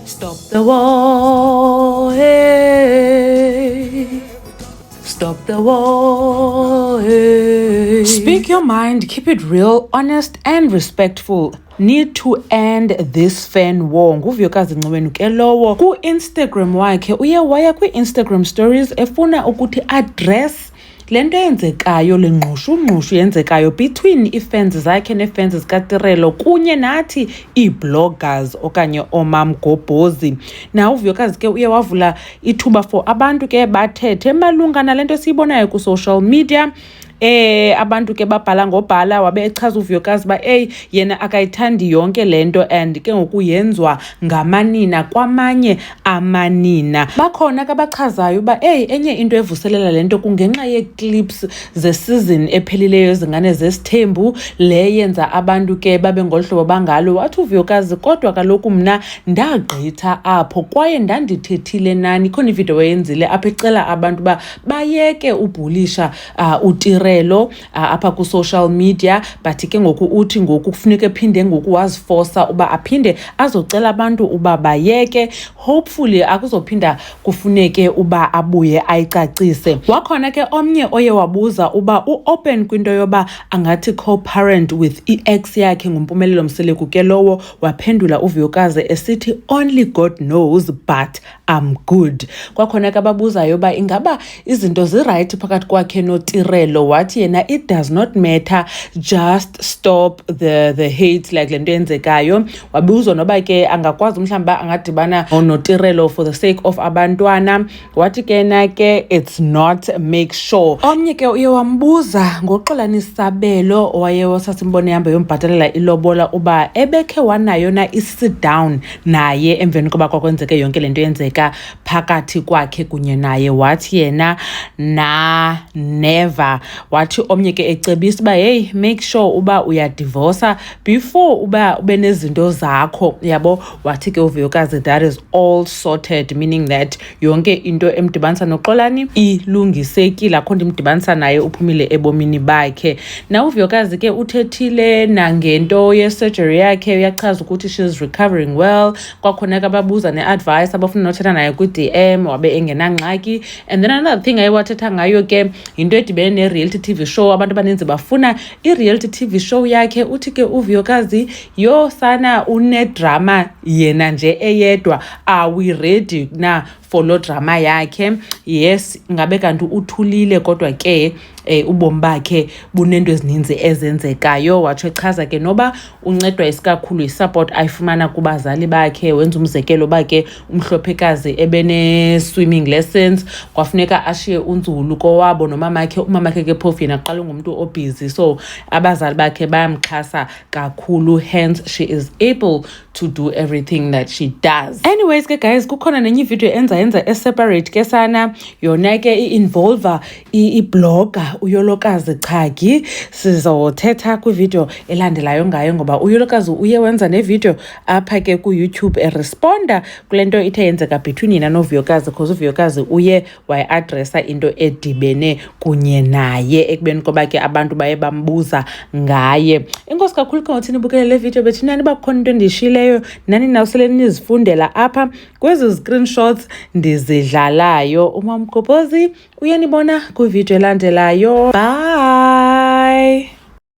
Stop the war, hey. Stop the war, hey. Speak your mind, keep it real, honest and respectful. Need to end this fan war. Nguvuyokazi Ncwenu ke lowo ku-Instagram wakhe uye waya kwi-Instagram stories efuna ukuthi address lento yenzekayo lengqushu yenzekayo between ifans zakhe nefans zikaTirelo kunye nathi ii-bloggers okanye oomamgobhozi. Na uvuyokazi ke uye wavula ithuba for abantu ke bathethe malunga nalento siyibonayo ku-social media. Abantu ke babhala ngobhala wabe echaza uvuyokazi ba yena akayithandi yonke lento and ke ngokuyenzwa ngamanina kwamanye amanina. Bakhona ke abachazayo uba enye into evuselela lento kungenxa ye-clips ze-season ephelileyo ezingane zesithembu le yenza abantu ke babe ngolhlobo bangalo. Wathi uvuyokazi kodwa kaloku mna ndagqitha apho kwaye ndandithethile nani. Khona ividiyo eyenzile apha ecela abantu ba bayeke ubhulisha uTirelo apha ku-social media, but ke ngoku uthi ngoku kufuneka ephinde ngoku wazifosa uba aphinde azocela abantu uba bayeke. Hopefully akuzophinda kufuneke uba abuye ayicacise. Wakhona ke omnye oye wabuza uba u-open kwinto yoba angathi co-parent with i-ex yakhe nguMpumelelo Mseleku ke lowo. Waphendula uvuyokazi esithi only God knows but I'm good. Kwakhona ke ababuzayo uba ingaba izinto zirayithi phakathi kwakhe noTirelo. Wathi yena it does not matter, just stop the hate like lento yenzekayo. Wabuzwa noba ke angakwazi mhlawumbi angadibana noTirelo for the sake of abantwana. Wathi ke na ke it's not, make sure. Omnye ke uye wambuza ngoXolani Sabelo owaye wasasimbone ihamba yombhatalela ilobola uba ebekhe wanayo na i-sit down naye emveni koba kwakwenzeke yonke lento yenzeka phakathi kwakhe kunye naye. Wathi yena never. Wathi omnye ke ecebisa uba make sure uba uyadivorsa before uba ube nezinto zakho yabo. Wathi ke uvuyokazi that is all sorted, meaning that yonke into emdibanisa noXolani ilungisekile, akho nto imdibanisa naye, uphumile ebomini bakhe. Na uvuyokazi ke uthethile nangento ye-surgery yakhe, uyachaza ukuthi she's recovering well. Kwakhona ke ababuza ne-advice abafuna nothetha naye kwi-DM wabe engenangxaki. And then another thing ayewathetha ngayo ke yinto edibene ne-reality TV show. Abantu abaninzi bafuna i-reality TV show yakhe. Uthi ke uvuyokazi yo sana unedrama yena nje eyedwa, are we ready na for lo drama yakhe? Yes, ngabe kanti uthulile kodwa ke ubomi bakhe bunento ezininzi ezenzekayo. Watsho echaza ke noba uncedwa isikakhulu isupport ayifumana kubazali bakhe. Wenza umzekelo bakhe umhlophekazi ebene-swimming lessons kwafuneka ashiye unzulu kowabo nomamakhe. Umamakhe ke phofu yena aqala ngumuntu obusy, so abazali bakhe bayamxhasa kakhulu, hence she is able to do everything that she does. Anyways ke guys, kukhona nenye video yenza separate ke sana, yona ke i-involver i-blogger uYolokazi Chagi. Sizothetha kwivideo elandelayo ngayo ngoba uYolokazi uye wenza nevideo apha ke ku-YouTube eresponda kule nto ithe yenzeka between yena novuyokazi, because uvuyokazi uye wayi-adressa into edibene kunye naye ekubeni koba ke abantu baye bambuza ngaye. Enkosi kakhulu ke ngothini ibukele le video. Bethi nani bakhona into endishileyo nani nawusele nizifundela apha kwezi screenshots ndizidlalayo. Umamgobhozi uyanibona kwivideo elandelayo. Bye.